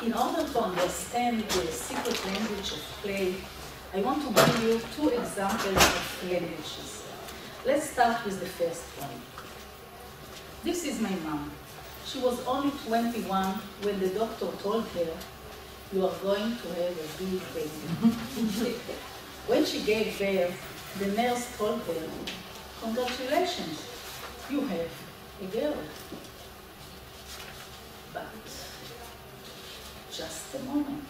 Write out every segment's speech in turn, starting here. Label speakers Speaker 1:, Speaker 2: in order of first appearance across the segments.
Speaker 1: In order to understand the secret language of play, I want to give you 2 examples of languages. Let's start with the first one. This is my mom. She was only 21 when the doctor told her, "You are going to have a big baby." When she gave birth, the nurse told her, "Congratulations, you have a girl." But just a moment.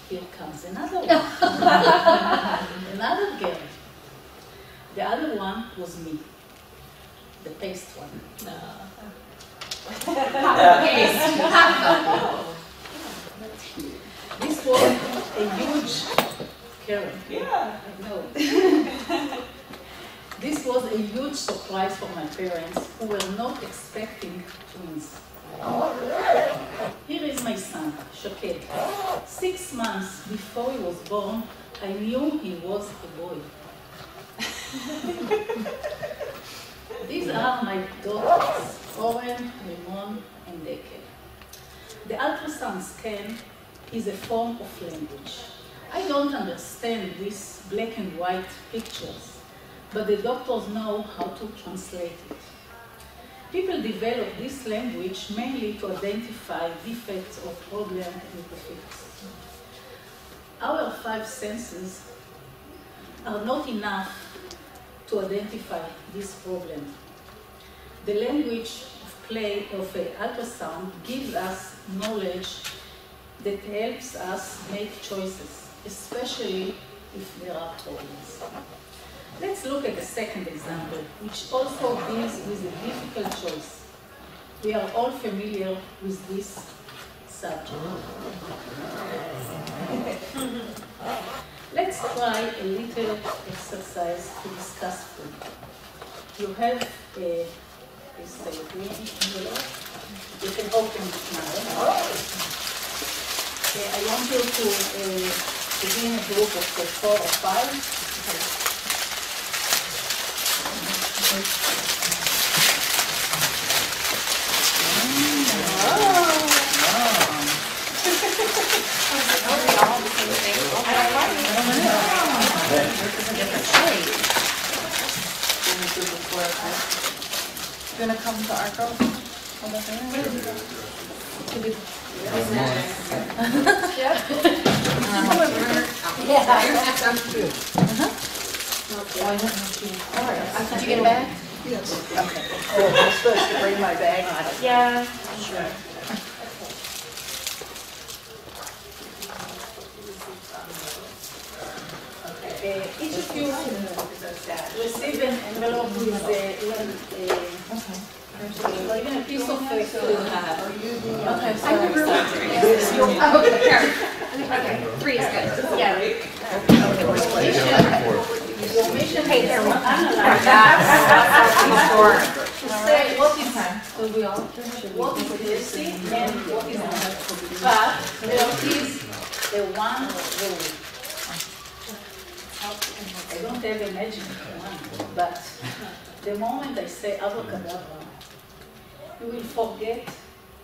Speaker 1: Here comes another one. Another girl. The other one was me, the paste one. This was a huge Karen. Yeah, I know. This was a huge surprise for my parents, who were not expecting twins. Here is my son, Shaked. 6 months before he was born, I knew he was a boy. These are my daughters, Oren, Rimon, and Dekel. The ultrasound scan is a form of language. I don't understand these black and white pictures, but the doctors know how to translate it. People develop this language mainly to identify defects or problems with the fix. Our 5 senses are not enough to identify this problem. The language of play of an ultrasound gives us knowledge that helps us make choices, especially if there are problems. Let's look at the second example, which also deals with a difficult choice. We are all familiar with this subject. Let's try a little exercise to discuss food. You have this green envelope. You can open it now. I want you to begin a group of 4 or 5.
Speaker 2: You want to come to our girls? Did you get a bag? Yes. Okay. Oh, I'm supposed to bring my bag?
Speaker 3: Yeah. Sure.
Speaker 1: Each of you receive an envelope with a piece of food.
Speaker 3: Okay, okay, 3 is good. Yeah.
Speaker 1: Your mission
Speaker 3: Hey,
Speaker 1: is
Speaker 3: there
Speaker 1: to
Speaker 3: we
Speaker 1: analyze to say what is the thing and what is not. But there is the one rule. I don't have a magic one, but the moment I say abracadabra, you will forget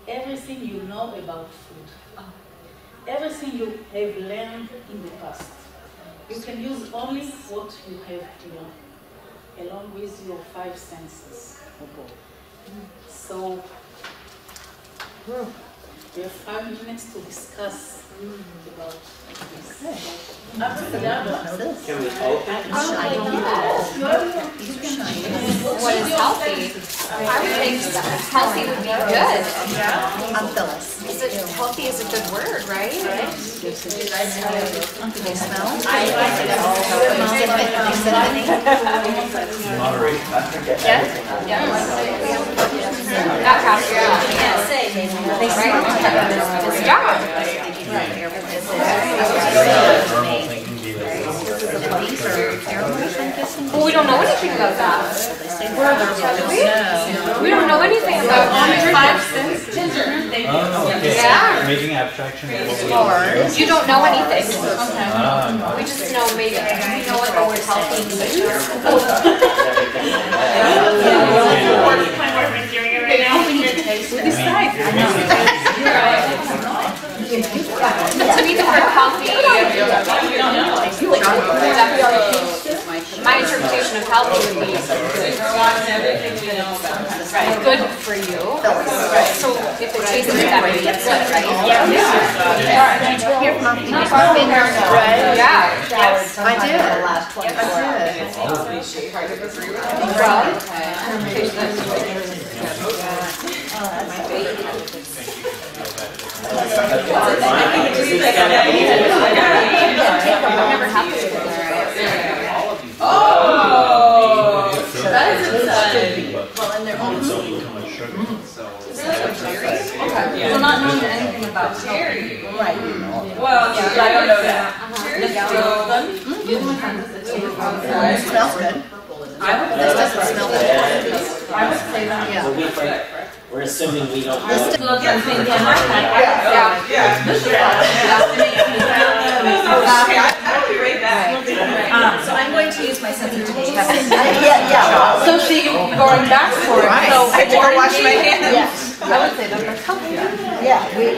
Speaker 1: everything you know about food, everything you have learned in the past. You can use only what you have learned, along with your 5 senses. So, we have 5 minutes to discuss about this. Abracadabra.
Speaker 4: Can we open?
Speaker 3: What is healthy? I would think healthy would be good.
Speaker 2: I'm Phyllis.
Speaker 3: Is it healthy is a good word, right?
Speaker 2: Do they smell?
Speaker 4: Moderate.
Speaker 3: Yeah. Not coffee. Yeah.
Speaker 2: They smell like
Speaker 3: Good job. Well, we don't know anything about that. We don't know anything about only 5 senses. Yeah.
Speaker 4: Making abstraction of what we
Speaker 3: You don't know anything. We just know maybe we know what the word healthy means.
Speaker 1: We decide.
Speaker 3: connotation of healthy would be good for you. So if it tastes that way, it's good, right? Yeah.
Speaker 2: Here from bread.
Speaker 3: Yeah.
Speaker 2: Yes, I did. The last 24 hours.
Speaker 3: Never happened.
Speaker 1: Oh! That is exciting. Well, and they're all
Speaker 5: Well, not knowing anything about cherry.
Speaker 2: Right.
Speaker 5: Well, I don't know that.
Speaker 2: It smells good. This doesn't smell good.
Speaker 5: I would say that.
Speaker 2: Yeah.
Speaker 6: We're assuming we don't know.
Speaker 5: Look and think,
Speaker 3: Yeah.
Speaker 5: so I'm going to use my sensitivity test.
Speaker 2: Yeah.
Speaker 5: So she going back for it.
Speaker 2: Right.
Speaker 5: So I better wash my hands.
Speaker 2: Yes.
Speaker 5: I would say that that's healthier.
Speaker 2: Yeah, we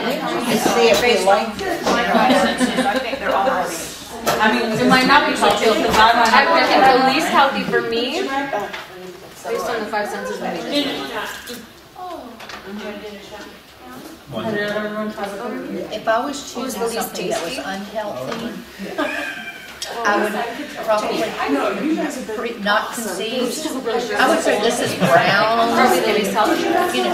Speaker 2: just see if we like this.
Speaker 5: I think they're all healthy. I mean, it might not be healthy because
Speaker 3: I would think the least healthy for me, based on the 5 senses, would be this one.
Speaker 2: If I was choosing something that was unhealthy, I would probably not concede. I would say this is brown.
Speaker 3: Probably the least healthy.
Speaker 2: You know,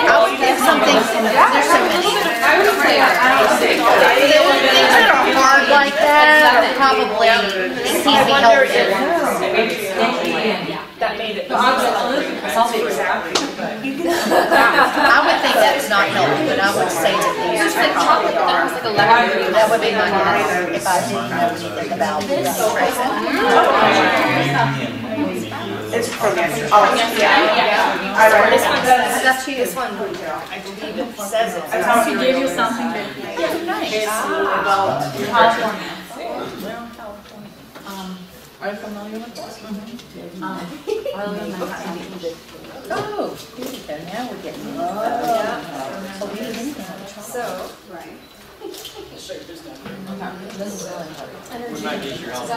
Speaker 2: I would give something. There's so many.
Speaker 3: I would say
Speaker 2: Things that are hard like that probably can't be healthy.
Speaker 5: that made it.
Speaker 2: I would think that's not healthy, but I would say that these
Speaker 3: like chocolate. That was like a lemon.
Speaker 2: that would be my guess if I didn't know anything about this.
Speaker 5: It's a program. Oh, yeah. All right. This one does.
Speaker 2: That's you. This one, I believe it says it.
Speaker 1: She gave you something that about California. Are you familiar with this?
Speaker 2: Oh, here we go. Now we're getting into
Speaker 3: So, right.
Speaker 2: This is really hard.
Speaker 6: We might get your help.
Speaker 2: I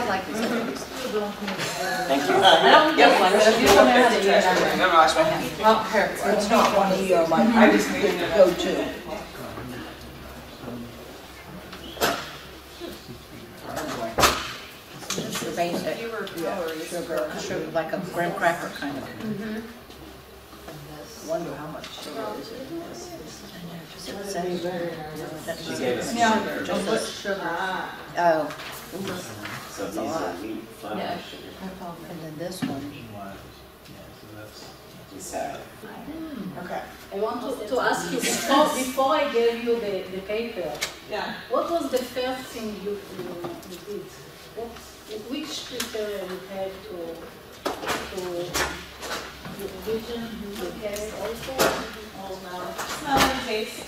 Speaker 2: like this.
Speaker 6: Thank you.
Speaker 1: I don't get one. If you don't know how to do it,
Speaker 5: Never wash my hands.
Speaker 2: It's not one of your like
Speaker 5: I just need to know.
Speaker 2: go-to. This is the basic. Sugar, like a graham cracker kind of. Wonder how much sugar is in this. Does it say?
Speaker 6: She gave us
Speaker 1: Yeah,
Speaker 6: sugar.
Speaker 1: just sugar.
Speaker 2: Oh,
Speaker 6: So these are wheat flour
Speaker 1: Yeah.
Speaker 6: sugar.
Speaker 2: and then this one.
Speaker 6: Decide.
Speaker 5: Okay.
Speaker 1: I want to ask you, before I gave you the paper,
Speaker 5: Yeah.
Speaker 1: what was the first thing you did? Which criteria you had to vision, to test also, or now?
Speaker 5: Smell and taste.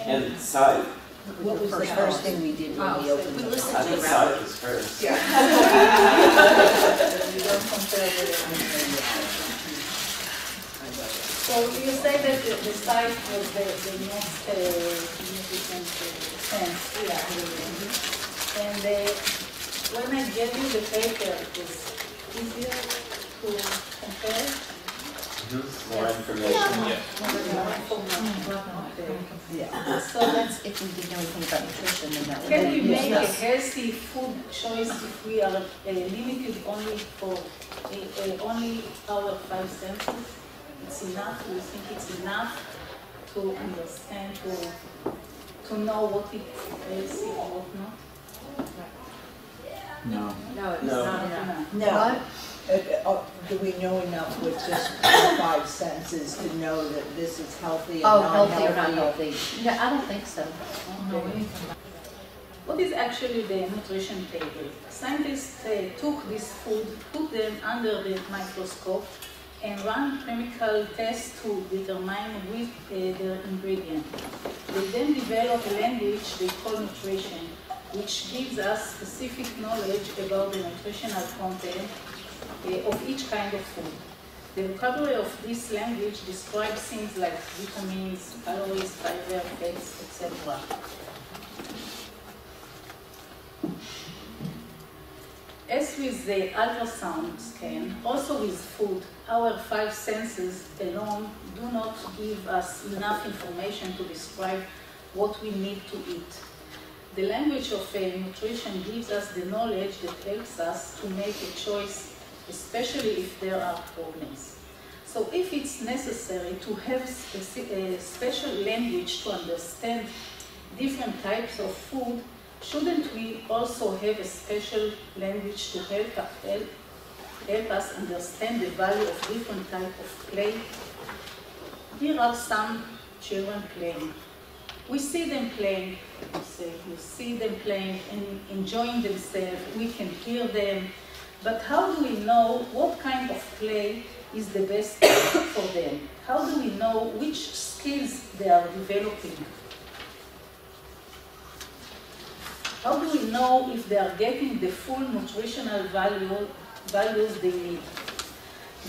Speaker 6: And sight.
Speaker 2: What was the first thing we did when we opened it?
Speaker 6: I think sight was first.
Speaker 1: You don't compare with it. So you say that the size was the most significant sense. Yeah. And when I gave you the paper, it was easier to compare.
Speaker 6: More information.
Speaker 2: Yeah.
Speaker 1: So that's,
Speaker 2: If we didn't know anything about nutrition, then that would
Speaker 1: can we
Speaker 2: be
Speaker 1: make a
Speaker 2: useless.
Speaker 1: healthy food choice if we are limited only for only our 5 senses? It's enough. Do you think it's enough to understand, to know what is healthy or what not?
Speaker 4: No.
Speaker 3: No, it's
Speaker 6: No.
Speaker 3: not enough.
Speaker 7: No. Do we know enough with just 5 senses to know that this is healthy and
Speaker 2: Oh,
Speaker 7: not
Speaker 2: healthy or not healthy? No, I don't think so.
Speaker 1: What is actually the nutrition table? Scientists took this food, put them under the microscope, and run chemical tests to determine which their ingredient. They then develop a language they call nutrition, which gives us specific knowledge about the nutritional content of each kind of food. The vocabulary of this language describes things like vitamins, calories, fiber, fats, etc. As with the ultrasound scan, also with food, our 5 senses alone do not give us enough information to describe what we need to eat. The language of nutrition gives us the knowledge that helps us to make a choice, especially if there are problems. So if it's necessary to have a special language to understand different types of food, shouldn't we also have a special language to help us understand the value of different types of play? Here are some children playing. We see them playing, we see them playing and enjoying themselves, we can hear them, but how do we know what kind of play is the best for them? How do we know which skills they are developing? How do we know if they are getting the full nutritional values they need?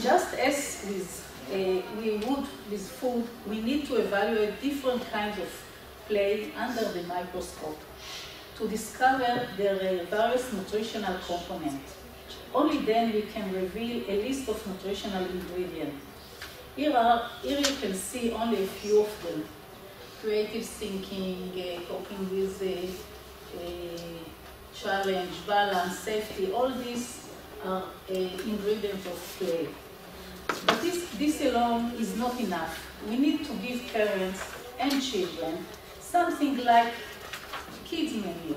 Speaker 1: Just as we would with food, we need to evaluate different kinds of play under the microscope to discover their various nutritional components. Only then we can reveal a list of nutritional ingredients. Here you can see only a few of them. Creative thinking, coping with challenge, balance, safety, all these are ingredients of play. But this alone is not enough. We need to give parents and children something like kids menu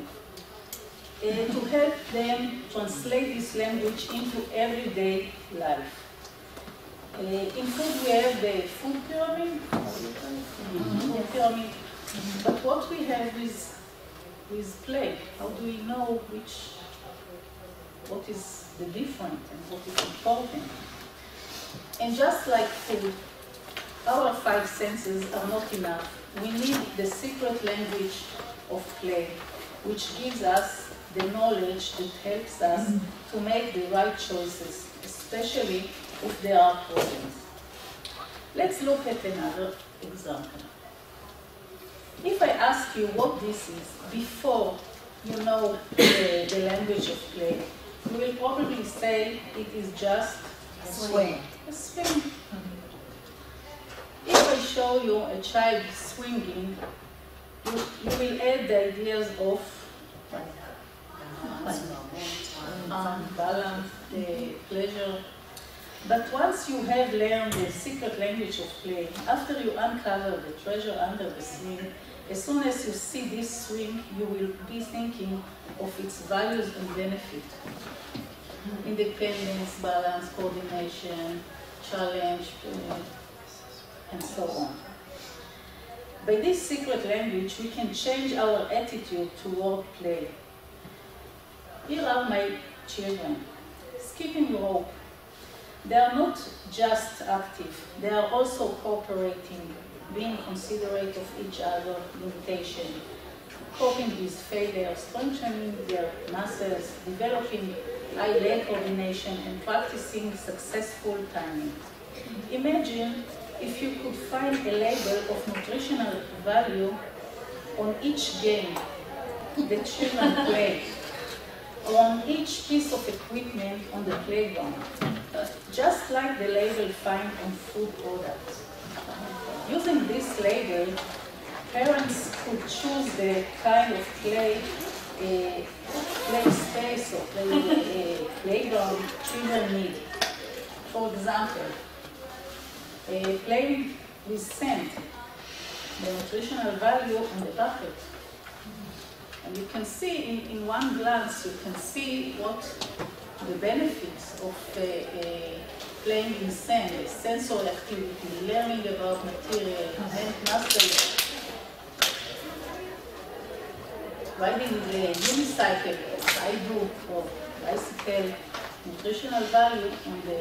Speaker 1: to help them translate this language into everyday life. In food we have the food pyramid, but what we have is play. How do we know what is the different and what is important? And just like food, our 5 senses are not enough. We need the secret language of play, which gives us the knowledge that helps us to make the right choices, especially if there are problems. Let's look at another example. If I ask you what this is before you know the language of play, you will probably say it is just
Speaker 7: A swing.
Speaker 1: a swing. If I show you a child swinging, you will add the ideas of balance, pleasure. But once you have learned the secret language of play, after you uncover the treasure under the swing, as soon as you see this swing, you will be thinking of its values and benefit. Independence, balance, coordination, challenge, and so on. By this secret language, we can change our attitude toward play. Here are my children, skipping rope. They are not just active, they are also cooperating, being considerate of each other's limitation, coping with failure, strengthening their muscles, developing eye leg coordination, and practicing successful timing. Imagine if you could find a label of nutritional value on each game the children play, or on each piece of equipment on the playground, just like the label found on food products. Using this label, parents could choose the kind of play space or playground children need. For example, playing with sand, the nutritional value on the bucket. And you can see in one glance, you can see what the benefits of playing in sand, sensory activity, learning about material, hand muscles, riding the unicycle, as I do, or bicycle, nutritional value on the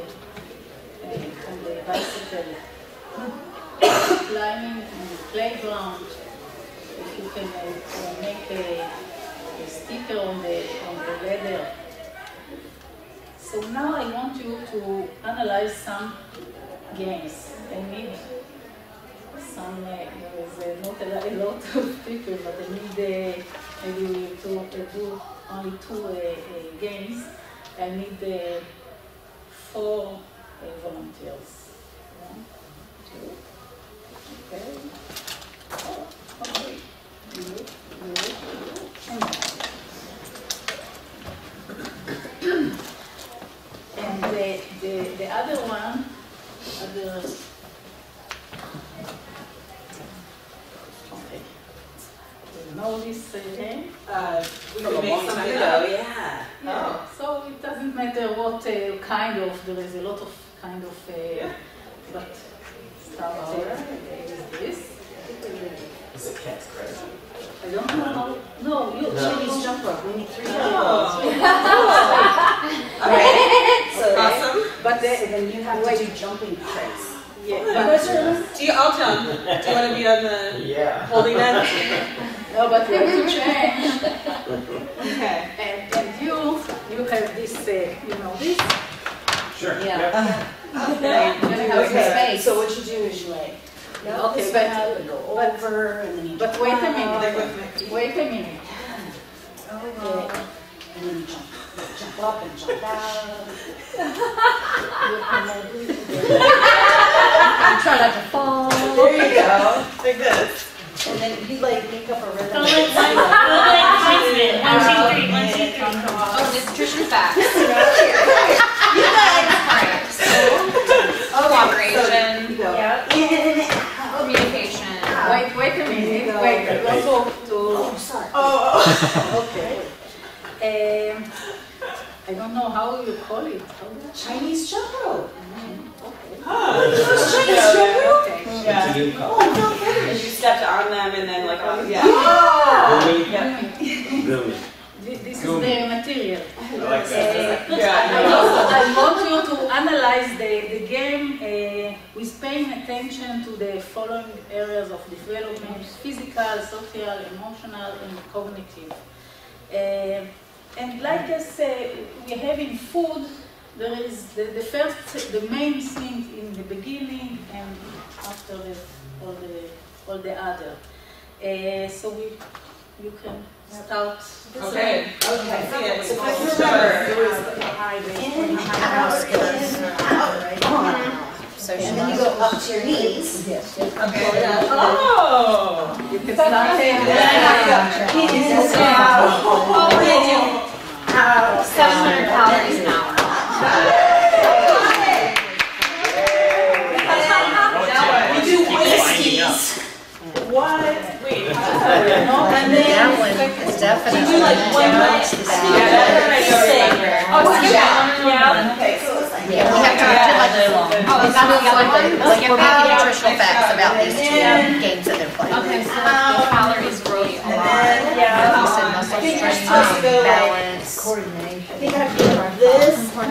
Speaker 1: bicycle, climbing on the playground. If you can make a sticker on the ladder. So now I want you to analyze some games. I need some, there is not a lot of people, but I need maybe to do only 2 games. I need 4 volunteers. 1, 2, okay. Oh, okay. You, and and the other one, okay. You know this game?
Speaker 5: We can make some ago, yeah.
Speaker 1: Yeah. So it doesn't matter what kind of, there is a lot of kind of, but start with this.
Speaker 6: Is it cat's credit?
Speaker 1: I don't know how, no, you,
Speaker 5: Chinese jump rope, we need 3
Speaker 1: Oh.
Speaker 5: Okay, so
Speaker 3: Awesome.
Speaker 1: But
Speaker 5: so then you have to do jumping tricks.
Speaker 1: yeah,
Speaker 3: I'll jump. Do you want to be on the
Speaker 6: Yeah.
Speaker 3: holding that?
Speaker 1: no, but we have to change.
Speaker 3: Okay.
Speaker 1: And you have this, you know this?
Speaker 6: Sure.
Speaker 2: Yeah.
Speaker 1: Okay.
Speaker 2: Okay.
Speaker 5: So what you do is you like,
Speaker 1: Okay,
Speaker 5: and go over, and then you
Speaker 1: But wait a minute, wait a minute.
Speaker 5: and then you jump up and jump out.
Speaker 2: I'm trying not to fall.
Speaker 5: There you go.
Speaker 3: Like this.
Speaker 5: And then you like make up a rhythm.
Speaker 3: Oh, nutrition facts.
Speaker 5: You guys.
Speaker 3: Alright, so cooperation,
Speaker 5: You go in and out.
Speaker 3: communication.
Speaker 1: Wait a minute, wait, I go to,
Speaker 5: Oh, sorry.
Speaker 1: okay. I don't know how you call it.
Speaker 5: Chinese jump rope.
Speaker 1: Okay.
Speaker 6: It's a new color.
Speaker 3: And you stepped on them and then like on, yeah.
Speaker 6: Gumi.
Speaker 1: This is the material.
Speaker 6: I like that.
Speaker 1: I want you to analyze the game with paying attention to the following areas of development: physical, social, emotional, and cognitive. And like as we have in food, there is the main thing in the beginning, and after all the other. So you can start.
Speaker 3: Okay.
Speaker 5: Okay.
Speaker 3: See it.
Speaker 5: So if I can remember,
Speaker 3: Sure.
Speaker 5: in, out, in, out. And then you go up to your knees.
Speaker 7: Yes.
Speaker 3: Okay. Oh!
Speaker 1: You can start
Speaker 5: In and out.
Speaker 3: Oh, we do
Speaker 5: Out.
Speaker 3: 700 calories an hour.
Speaker 5: You do whiskeys. What? Wait.
Speaker 2: And that one is definitely
Speaker 5: You do like one
Speaker 2: down to
Speaker 5: night.
Speaker 2: that.
Speaker 3: Oh, yeah.
Speaker 5: Okay, so it's like.
Speaker 2: Yeah, we have to do like, like we're making nutritional facts about these 2 games that they're playing.
Speaker 3: Okay, so the calories really a
Speaker 5: And
Speaker 3: lot.
Speaker 5: then,
Speaker 2: Yeah, we said muscle
Speaker 5: I think you're
Speaker 2: strength,
Speaker 5: supposed to go like,
Speaker 2: balance.
Speaker 7: Coordination.
Speaker 5: I think I have to go like this.
Speaker 3: 800.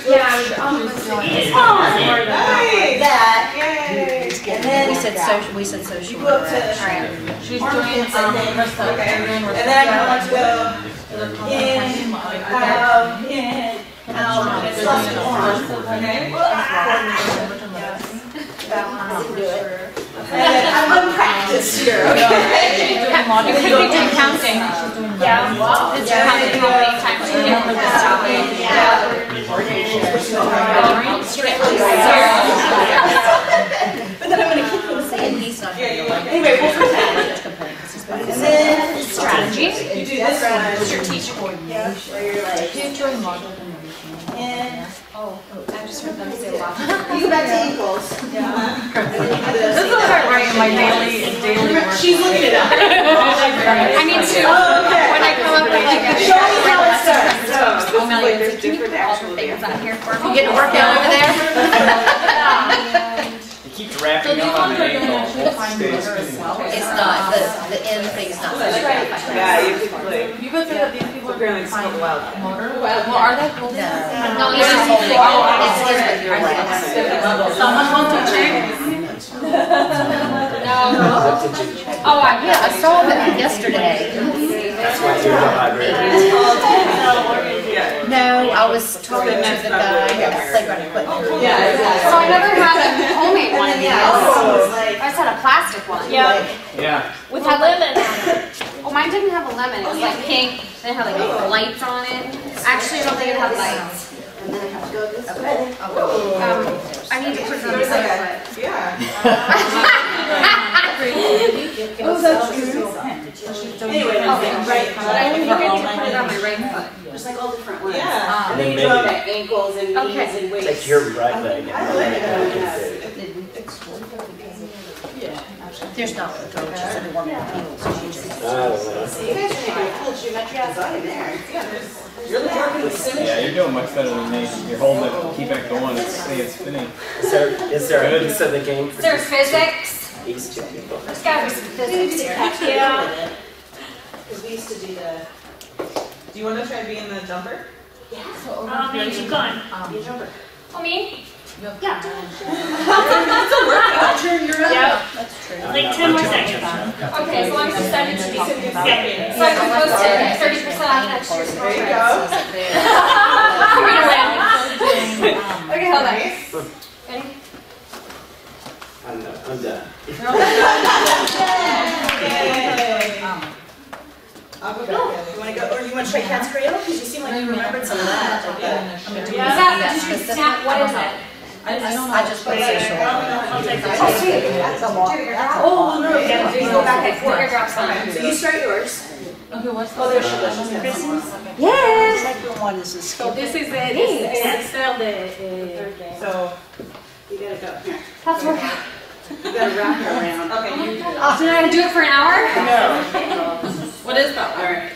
Speaker 3: Yeah,
Speaker 5: Like that.
Speaker 3: Yay.
Speaker 5: And then
Speaker 2: We said social
Speaker 5: you go up to
Speaker 2: interaction.
Speaker 3: She's
Speaker 5: armpits and then,
Speaker 3: okay.
Speaker 5: and then I kind of want to go in, out, plus the arm.
Speaker 3: Okay.
Speaker 5: And then I'm unpracticed here, okay?
Speaker 3: You could be doing counting. Yeah. It's counting how many times you get this
Speaker 5: But then I'm going to keep them saying.
Speaker 2: And he's not going to like
Speaker 5: Anyway, we'll pretend.
Speaker 2: it.
Speaker 5: And then
Speaker 3: strategy.
Speaker 5: you do this one.
Speaker 3: Strategic.
Speaker 5: Yeah, where you're like, in.
Speaker 3: I just heard them say a lot.
Speaker 5: You go back to ankles. Yeah.
Speaker 3: This is what I write in my daily work.
Speaker 5: She's looking it up.
Speaker 3: I need to. When I come up with like a
Speaker 5: Show me how it starts.
Speaker 3: there's different actual things on here for me.
Speaker 2: You getting a workout over there?
Speaker 6: It keeps wrapping up on the ankle.
Speaker 2: It's not, the end thing's not.
Speaker 5: Yeah, you could play.
Speaker 1: You could say that these people
Speaker 5: Apparently it's called wild.
Speaker 1: well, are they holding?
Speaker 2: No,
Speaker 3: No,
Speaker 2: it's
Speaker 3: it's
Speaker 2: holding,
Speaker 3: holding.
Speaker 2: it's with your legs.
Speaker 1: Someone want to check?
Speaker 3: No. Oh,
Speaker 2: Yeah, I saw that yesterday.
Speaker 6: That's why you're the vibrator.
Speaker 2: No, I was show it to the guy, playground equipment.
Speaker 5: Yeah, exactly.
Speaker 3: So I never had a homemade one of these.
Speaker 5: Like,
Speaker 3: I just had a plastic one.
Speaker 6: Yeah.
Speaker 3: With a lemon on it. Oh, mine didn't have a lemon. It was like pink. And it had like lights on it. Actually, I don't think it had lights.
Speaker 5: and then I have to go this way.
Speaker 3: I need to put it on the side.
Speaker 1: Oh, that's good.
Speaker 5: Anyway, right.
Speaker 3: I need to put it on my right foot.
Speaker 5: There's like all different ones.
Speaker 8: Yeah.
Speaker 5: And then you draw the ankles and knees and waists.
Speaker 8: Take your right leg.
Speaker 5: I like it.
Speaker 2: There's not a coach, it's everyone that feels.
Speaker 5: You guys are making a cool geometry design there. You're working with symmetry.
Speaker 6: Yeah, you're doing much better than me. You're holding it, keep it going, it's spinning.
Speaker 8: Is there a piece of the game for
Speaker 3: There's physics.
Speaker 8: these two people?
Speaker 3: There's gotta be some physics here.
Speaker 5: Yeah. Because we used to do the.
Speaker 9: Do you want to try being the jumper?
Speaker 5: Yeah.
Speaker 1: Yeah, keep going.
Speaker 5: Be a jumper.
Speaker 3: Oh, me?
Speaker 1: Yeah.
Speaker 5: Turn your
Speaker 1: Yeah.
Speaker 2: That's true.
Speaker 1: Like 10 more seconds.
Speaker 3: Okay, as long as you send it to me.
Speaker 1: Okay.
Speaker 3: So I can post it 30% off next year's
Speaker 9: There you
Speaker 3: conference.
Speaker 9: go.
Speaker 3: Okay, hold on. Ready?
Speaker 8: I'm done.
Speaker 9: Yay. I'll go back.
Speaker 5: You want to go, or you want to try cat's cradle? Because you seem like you remembered some of that.
Speaker 3: Is that, did you snap, what is it?
Speaker 2: I just put facial.
Speaker 1: I'll take that.
Speaker 5: Oh, sweet.
Speaker 7: That's a lot.
Speaker 5: Oh, no,
Speaker 3: Yeah,
Speaker 5: you
Speaker 3: you
Speaker 5: go
Speaker 3: go
Speaker 5: back
Speaker 3: back
Speaker 5: and forth.
Speaker 3: drops on
Speaker 5: So you start yours.
Speaker 1: Okay, what's
Speaker 5: Oh, there she goes.
Speaker 1: Christmas?
Speaker 2: The second one is a
Speaker 1: So
Speaker 2: skip.
Speaker 1: this is the
Speaker 9: So,
Speaker 5: You gotta go here.
Speaker 3: That's what.
Speaker 5: You gotta wrap her around.
Speaker 9: okay, you.
Speaker 3: Should I do it for an hour?
Speaker 9: What is that?
Speaker 5: All right.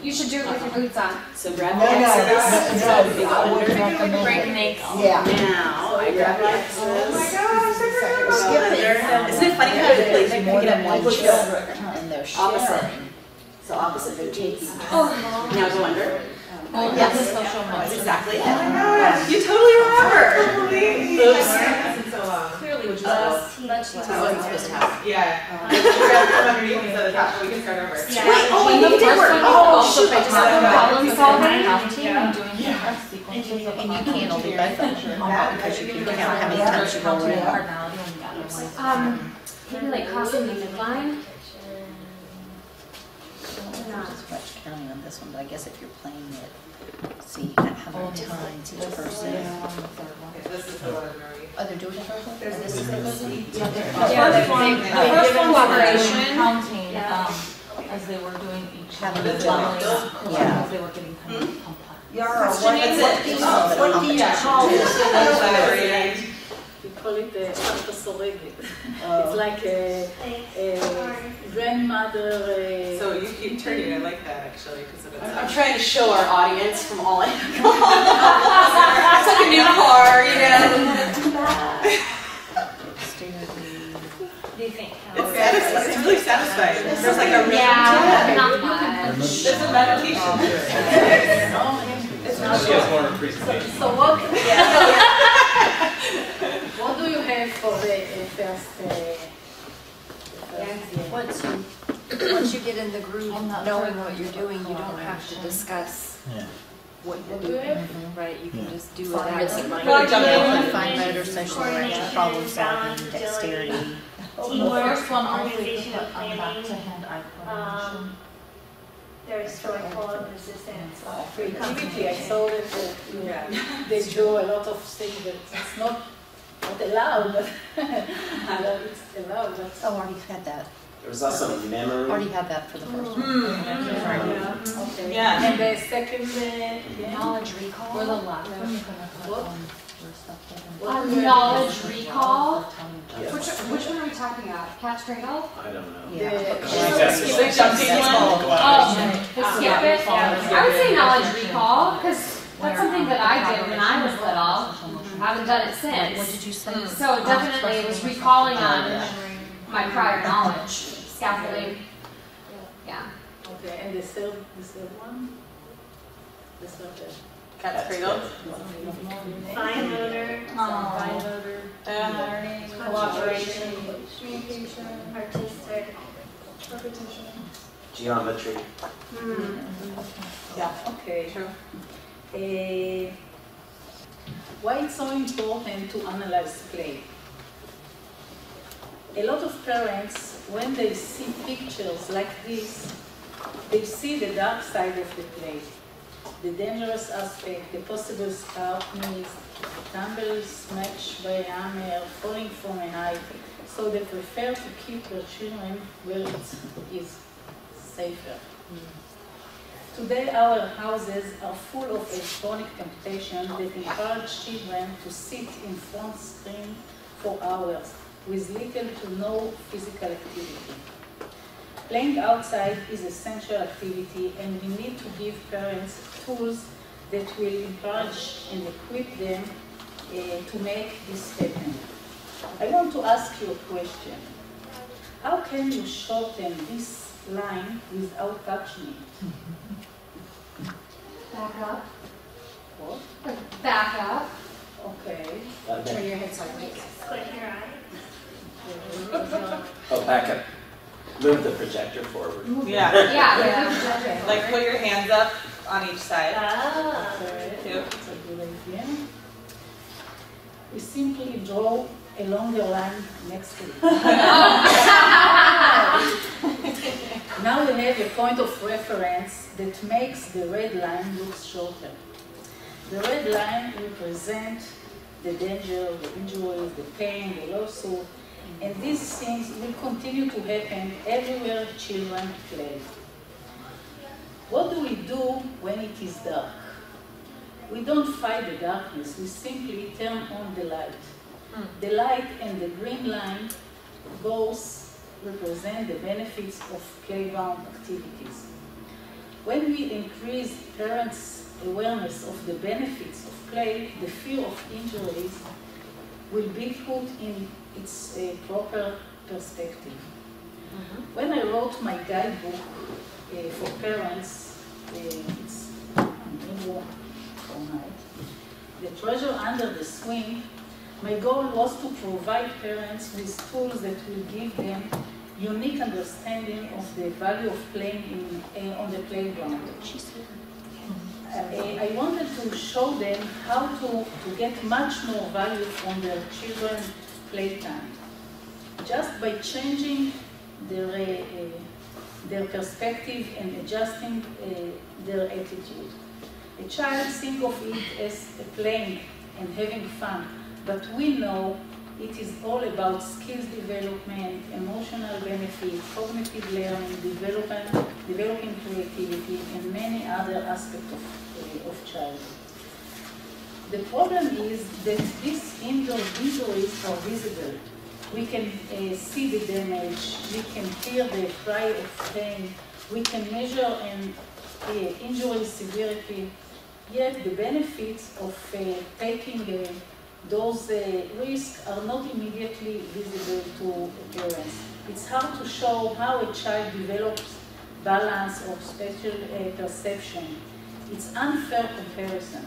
Speaker 3: You should do it with your boots on.
Speaker 5: So grab
Speaker 7: No,
Speaker 5: the
Speaker 7: no,
Speaker 5: X's.
Speaker 7: I would recommend
Speaker 3: Break
Speaker 7: it.
Speaker 3: an
Speaker 7: Yeah.
Speaker 5: Now, I grab the X's.
Speaker 9: Oh my gosh,
Speaker 5: Isn't it funny how it plays? You
Speaker 7: More
Speaker 5: pick it
Speaker 7: than
Speaker 5: up
Speaker 7: one
Speaker 5: and
Speaker 7: children, and they're
Speaker 5: Opposite.
Speaker 7: sharing.
Speaker 5: So opposite
Speaker 7: They're taking.
Speaker 5: Now go under.
Speaker 1: yes.
Speaker 5: That's exactly it.
Speaker 9: you totally remember.
Speaker 5: Oops.
Speaker 9: It's been so long.
Speaker 1: Clearly,
Speaker 5: Which is
Speaker 1: let's
Speaker 5: That's what it's supposed to have.
Speaker 9: Yeah. You grab from underneath instead of top, so we can start over.
Speaker 1: Yeah.
Speaker 5: Wait, oh,
Speaker 3: When
Speaker 5: you
Speaker 3: the
Speaker 5: did
Speaker 3: first
Speaker 5: work.
Speaker 3: one,
Speaker 5: Oh,
Speaker 3: also
Speaker 5: shoot.
Speaker 3: by just problem solving.
Speaker 2: And you can't only both of them because you can count how many times you roll around.
Speaker 3: Maybe like crossing the midline.
Speaker 2: Not as much counting on this one, but I guess if you're playing it, see how many times each person.
Speaker 9: This is the one where we.
Speaker 2: Oh, they're doing it first one? And this is the first one?
Speaker 3: Yeah, the first one collaboration.
Speaker 10: Counting,
Speaker 3: Yeah.
Speaker 10: as they were doing each
Speaker 2: How
Speaker 10: one,
Speaker 2: many times?
Speaker 10: as they were getting kind of complex.
Speaker 7: Yara,
Speaker 5: Question
Speaker 7: what
Speaker 5: is
Speaker 7: what
Speaker 5: it?
Speaker 7: do you
Speaker 5: What do you call this?
Speaker 1: We call it סבתא סורגת. It's like a grandmother.
Speaker 9: So you keep turning, I like that actually, because of
Speaker 5: I'm
Speaker 9: it's.
Speaker 5: trying to show our audience from all angles. It's like a new car, you know.
Speaker 3: Do you think?
Speaker 9: It's satisfying, it's really satisfying. There's like a rhythm to
Speaker 3: Yeah,
Speaker 9: it.
Speaker 3: not much.
Speaker 9: There's a meditation to it.
Speaker 6: She has more of a presentation.
Speaker 1: So what do you have for the first?
Speaker 2: Once you get in the groove, knowing what you're doing, you don't have to discuss what you're doing.
Speaker 10: Right, you can just do it
Speaker 2: Fine
Speaker 10: as
Speaker 2: fine motor, social interaction, problem solving, dexterity.
Speaker 10: the first one also you can put back to hand-eye coordination.
Speaker 11: There's joyful resistance.
Speaker 1: Creativity. I saw that they do a lot of things that it's not allowed, but it's allowed. But
Speaker 2: Oh, already had that.
Speaker 8: There was also memory.
Speaker 2: Already had that for the first one.
Speaker 1: okay.
Speaker 9: Yeah.
Speaker 1: And the second,
Speaker 3: Knowledge recall.
Speaker 10: For the last one, you're gonna put
Speaker 1: What?
Speaker 3: Knowledge recall.
Speaker 8: Yes.
Speaker 3: Which one are we talking about? Cat's cradle?
Speaker 8: I don't know.
Speaker 1: the
Speaker 9: Jumping one.
Speaker 3: Oh, skip it. I would say knowledge recall because that's something that I did when I was little. Haven't done it since.
Speaker 2: What did you say?
Speaker 3: So definitely it was recalling on my prior knowledge. Scaffolding. Yeah.
Speaker 1: Okay, and the third one? The third.
Speaker 9: Cat's cradle.
Speaker 11: Fine motor,
Speaker 1: Fine motor.
Speaker 11: learning, cooperation, communication, artistic, repetition.
Speaker 8: Geometry.
Speaker 1: Yeah, okay.
Speaker 9: True.
Speaker 1: Why it's so important to analyze play? A lot of parents, when they see pictures like this, they see the dark side of the play, the dangerous aspect, the possible scar, knees, tumble, smashed by a hammer, falling from a height. So they prefer to keep their children where it is safer. Today our houses are full of electronic temptation that encourage children to sit in front screen for hours with little to no physical activity. Playing outside is essential activity, and we need to give parents tools that will encourage and equip them to make this happen. I want to ask you a question. How can you shorten this line without touching it?
Speaker 3: Back up.
Speaker 1: What?
Speaker 3: Back up.
Speaker 1: Okay.
Speaker 2: Turn your head sideways.
Speaker 11: Squint your eye.
Speaker 8: Oh, back up. Move the projector forward.
Speaker 9: Yeah.
Speaker 3: Yeah.
Speaker 9: Like put your hands up on each side.
Speaker 11: Ah.
Speaker 1: Okay.
Speaker 9: Two.
Speaker 1: That's a good idea. We simply draw a longer line next to it. Now we have a point of reference that makes the red line look shorter. The red line represents the danger, the injuries, the pain, the lawsuit, and these things will continue to happen everywhere children play. What do we do when it is dark? We don't fight the darkness, we simply turn on the light. The light and the green line both represent the benefits of playground activities. When we increase parents' awareness of the benefits of play, the fear of injuries will be put in its proper perspective. When I wrote my guidebook for parents, it's The Treasure Under the Swing, my goal was to provide parents with tools that will give them unique understanding of the value of playing on the playground. I wanted to show them how to get much more value from their children's playtime, just by changing their perspective and adjusting their attitude. A child thinks of it as playing and having fun, but we know it is all about skills development, emotional benefit, cognitive learning, developing creativity, and many other aspects of childhood. The problem is that these injuries are visible. We can see the damage, we can hear the cry of pain, we can measure an injury severity, yet the benefits of taking those risks are not immediately visible to parents. It's hard to show how a child develops balance or spatial perception. It's unfair comparison.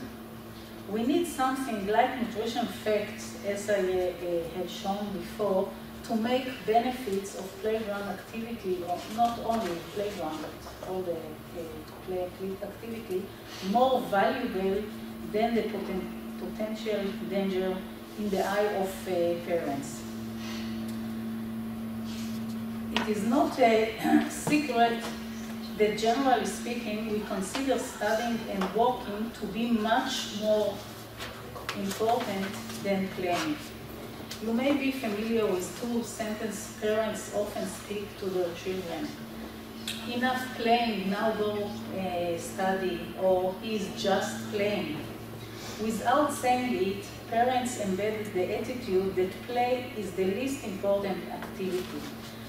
Speaker 1: We need something like nutrition facts, as I had shown before, to make benefits of playground activity, or not only playground, but all the play activity, more valuable than the potential danger in the eye of parents. It is not a secret that, generally speaking, we consider studying and working to be much more important than playing. You may be familiar with two sentences parents often speak to their children. Enough playing, now go study, or he's just playing. Without saying it, parents embed the attitude that play is the least important activity.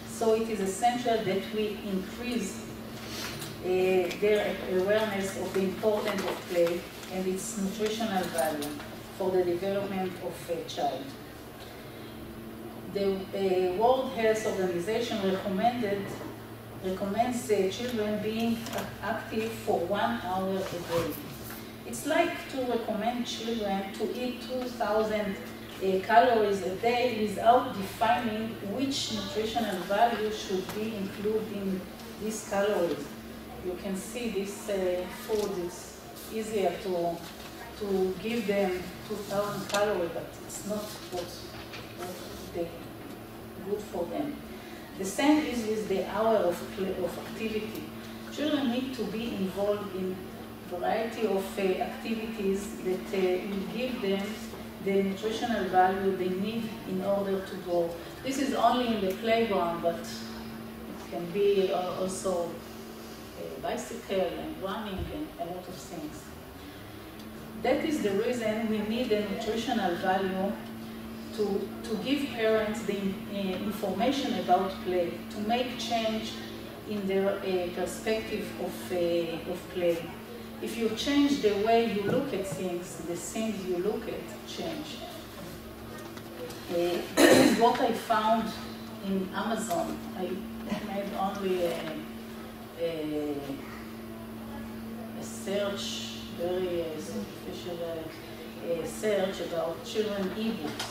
Speaker 1: So it is essential that we increase their awareness of the importance of play and its nutritional value for the development of a child. The World Health Organization recommends children being active for 1 hour a day. It's like to recommend children to eat 2,000 calories a day without defining which nutritional value should be included in these calories. You can see this food is easier to give them 2,000 calories, but it's not what they good for them. The same is with the hour of activity. Children need to be involved in a variety of activities that will give them the nutritional value they need in order to grow. This is only in the playground, but it can be also a bicycle and running and a lot of things. That is the reason we need a nutritional value to give parents the information about play, to make change in their perspective of play. If you change the way you look at things, the things you look at change. This is what I found in Amazon. I made only a search, very superficial search about children e-books.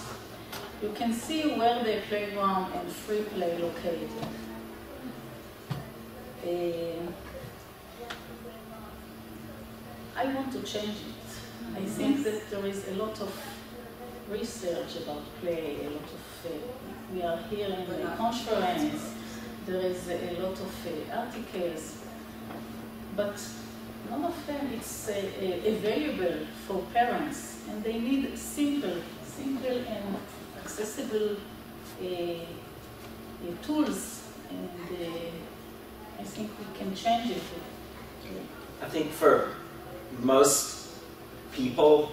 Speaker 1: You can see where the playground and free play located. I want to change it. I think that there is a lot of research about play, a lot of, we are here in the conference, there is a lot of articles, but none of them is available for parents, and they need simple and accessible tools, and I think we can change it.
Speaker 8: I think for most people,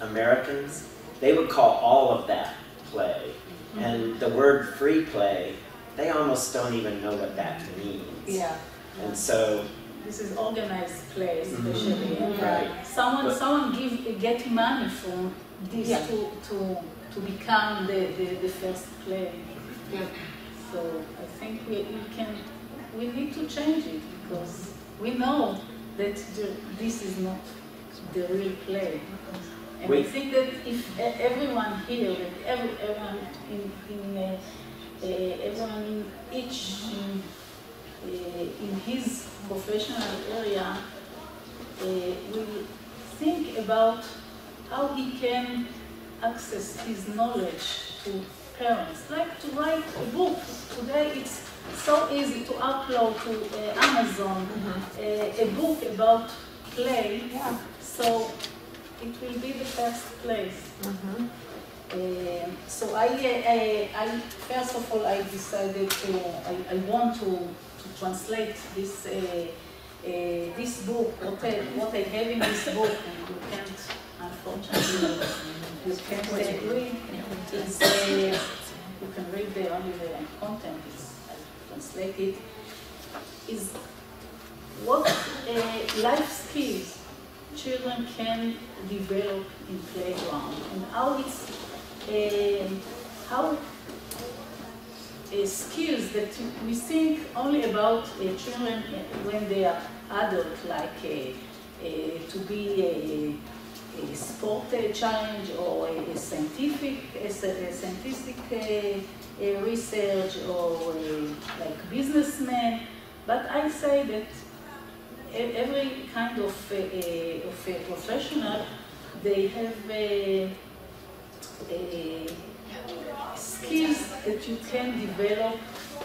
Speaker 8: Americans, they would call all of that play. Mm-hmm. And the word free play, they almost don't even know what that means.
Speaker 1: Yeah.
Speaker 8: And so
Speaker 1: this is organized play, especially.
Speaker 8: Mm-hmm. Right.
Speaker 1: Someone get money from this to become the first play. Yeah. So I think we need to change it, because we know that this is not the real play. And I think that if everyone here, that everyone everyone each in his professional area will think about how he can access his knowledge to parents, like to write a book. Today it's so easy to upload to Amazon a book about play, so it will be the first place. So I first of all, I decided I want to translate this this book, what I have in this book, and you can't, unfortunately, you can't read. You can read only the content. I translate it. Is what life skills children can develop in playground, and how it's skills that we think only about children when they are adult, like to be a sport challenge or a scientific research, or like businessman. But I say that every kind of a professional, they have skills that you can develop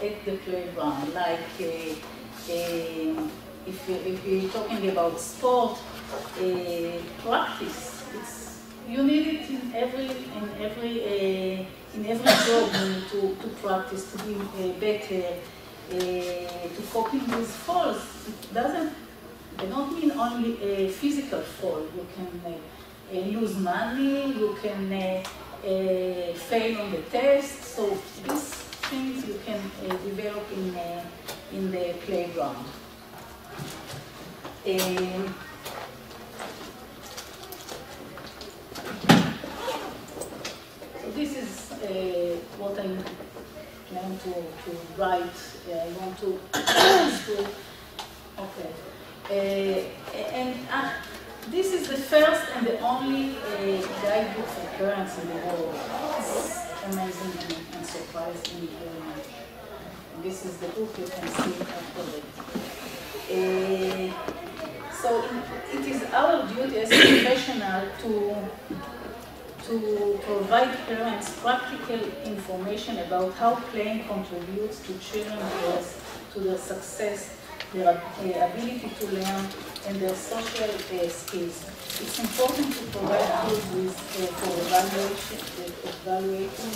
Speaker 1: at the playground. Like if you're talking about sport, practice. You need it in every job. You need to practice, to be better, to coping with falls. It don't mean only a physical fall. You can lose money, you can fail on the test. So these things you can develop in the playground. So this is what I plan to write. I want to and this is the first and the only guidebook for parents in the world. It's amazing and surprising. This is the book, you can see after it. So it is our duty as a professional to provide parents practical information about how playing contributes to children's growth, to their success, their ability to learn, and their social skills. It's important to provide tools for evaluating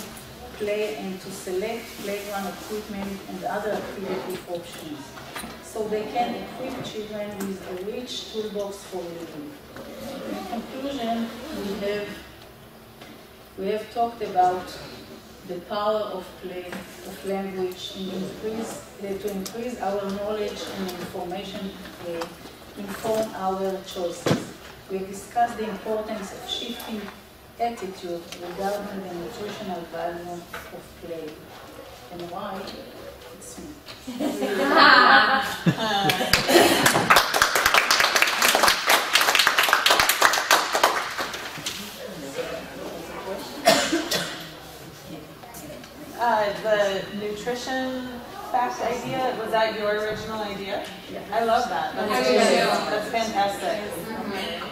Speaker 1: play and to select playground equipment and other activity options, so they can equip children with a rich toolbox for living. In conclusion, we have talked about the power of play, of language, to increase our knowledge and information, inform our choices. We have discussed the importance of shifting attitude regarding the nutritional value of play. And why? It's me.
Speaker 9: The nutrition fact idea, was that your original idea? Yeah. I love that. That's fantastic.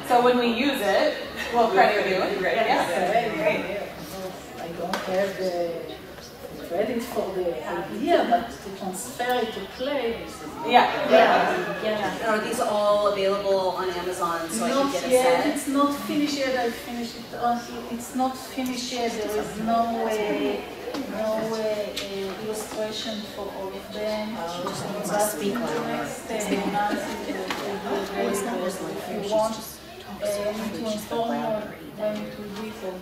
Speaker 9: So when we use it, we'll credit you.
Speaker 1: Yes. I don't have the credit for the idea, but to transfer it to play, this is
Speaker 5: Yeah. Are these all available on Amazon so I can get a set?
Speaker 1: It's not finished yet. I finished it. It's not finished yet. There is no illustration for all of them.
Speaker 2: Speak louder.
Speaker 1: If you want to install more, then it will be for.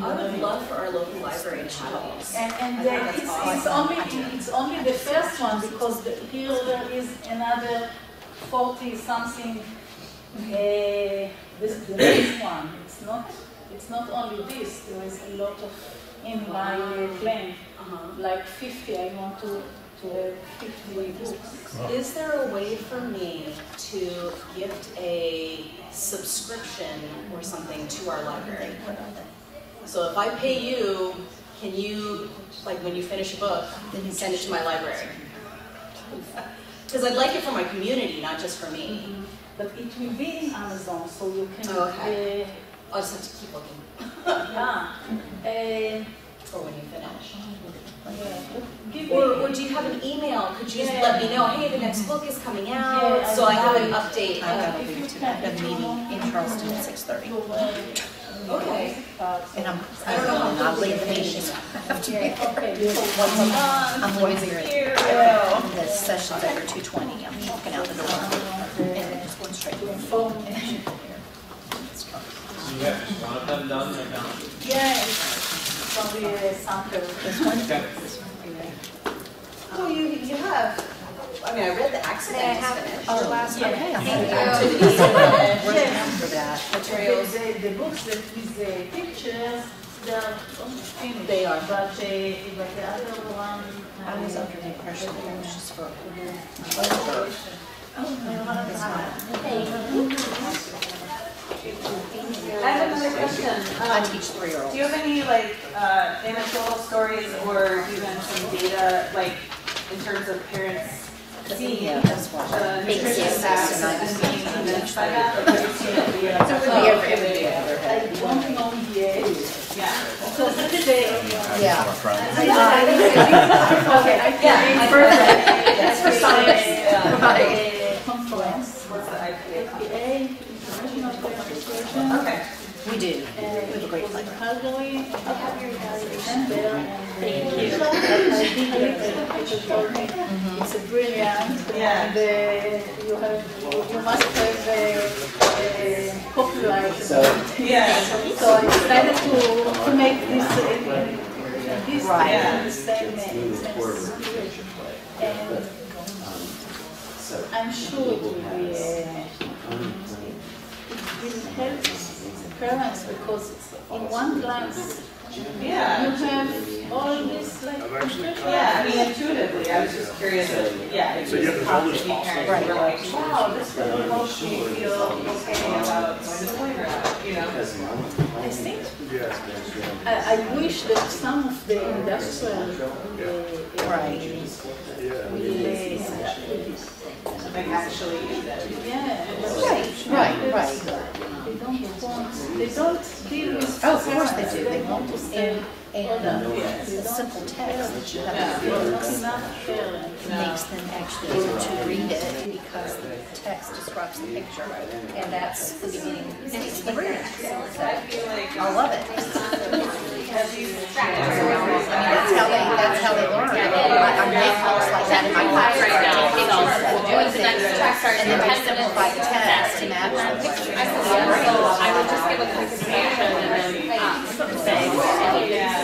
Speaker 5: I would love for our local library to have these.
Speaker 1: And it's only the first one, because here there is another 40-something. This the next one. It's not only this. There is a lot of in my plan. Like 50. I want to have 50 books.
Speaker 5: Is there a way for me to gift a subscription or something to our library? So if I pay you, can you, like when you finish a book, then you send it to my library? Because I'd like it for my community, not just for me.
Speaker 1: But it will be in Amazon, so you can.
Speaker 5: Okay. I'll just have to keep looking. Or when you finish. Or do you have an email? Could you just let me know, hey, the next book is coming out, so I have an update.
Speaker 2: I got a meeting in Charleston at 6:30.
Speaker 5: Okay.
Speaker 2: And I don't know, I'll leave the meetings. Once a month, I'm leaving here. The session's over 2:20. I'm walking out the door. And just going straight to the phone.
Speaker 6: You have one of them done right now?
Speaker 1: Yeah, it's probably a sample.
Speaker 2: This one?
Speaker 5: Oh, you have. I mean, I read the accident is finished.
Speaker 2: Oh, last one.
Speaker 5: Activities finished.
Speaker 2: For that.
Speaker 5: Materials.
Speaker 1: The books that with the pictures, they're almost finished.
Speaker 5: They are.
Speaker 1: But the other one.
Speaker 2: I was under the impression that it was just for
Speaker 9: I have another question.
Speaker 2: I teach 3-year-olds.
Speaker 9: Do you have any anecdotal stories or even some data, like in terms of parents seeing nutrition facts and being convinced by that? Or have you seen it be
Speaker 1: I don't know yet.
Speaker 9: Yeah.
Speaker 1: Because today,
Speaker 5: That's for science.
Speaker 1: Conference.
Speaker 9: What's the IPA?
Speaker 1: Okay.
Speaker 2: We do. We have a great library.
Speaker 1: It's a brilliant, and you must have copyright. So I decided to make this in the same and I'm sure it will be help parents, because in one glance you have all this like nutrition.
Speaker 9: Yeah, I mean intuitively, I was just curious if, if you just talk to any parents who were like, wow, this really helps me feel okay about going to the playground, you know?
Speaker 1: I think I wish that some of the industrial
Speaker 9: like actually use it.
Speaker 1: Yeah.
Speaker 2: Right.
Speaker 1: They don't want, they don't deal with.
Speaker 2: Oh, of course they do. They want to
Speaker 1: say.
Speaker 2: And the simple text that you have to fix makes them actually able to read it because the text describes the picture. And that's the beginning of the read. I love it. That's how they learn. I make books like that in my class. And then they simplify the text to match the picture.
Speaker 3: I would just give a quick explanation and then say, yes.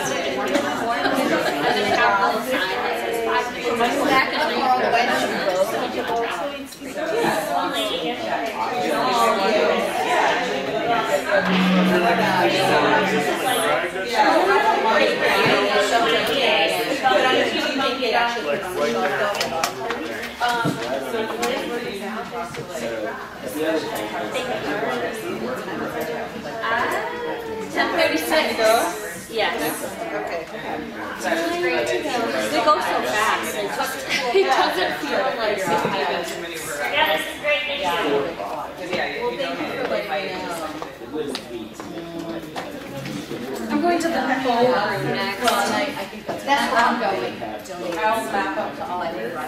Speaker 9: Okay.
Speaker 3: They go so fast. It doesn't feel like
Speaker 11: Yeah, this is great. Thank you.
Speaker 9: Well, thank you for letting me know.
Speaker 3: I'm going to the full room next.
Speaker 2: Well, and I think that's where I'm going. I'll map up to all I need.
Speaker 3: I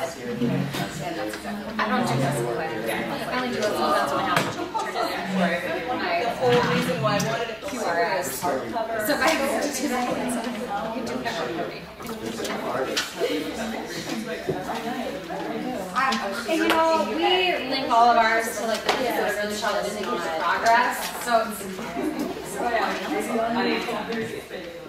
Speaker 3: don't do this quick. I only do it sometimes when I have to turn it in.
Speaker 9: The whole reason why I wanted a QR is hardcover.
Speaker 3: So if I go to do that, you can do everybody. And you know, we link all of ours to like the things that are really showing indicators of progress. So it's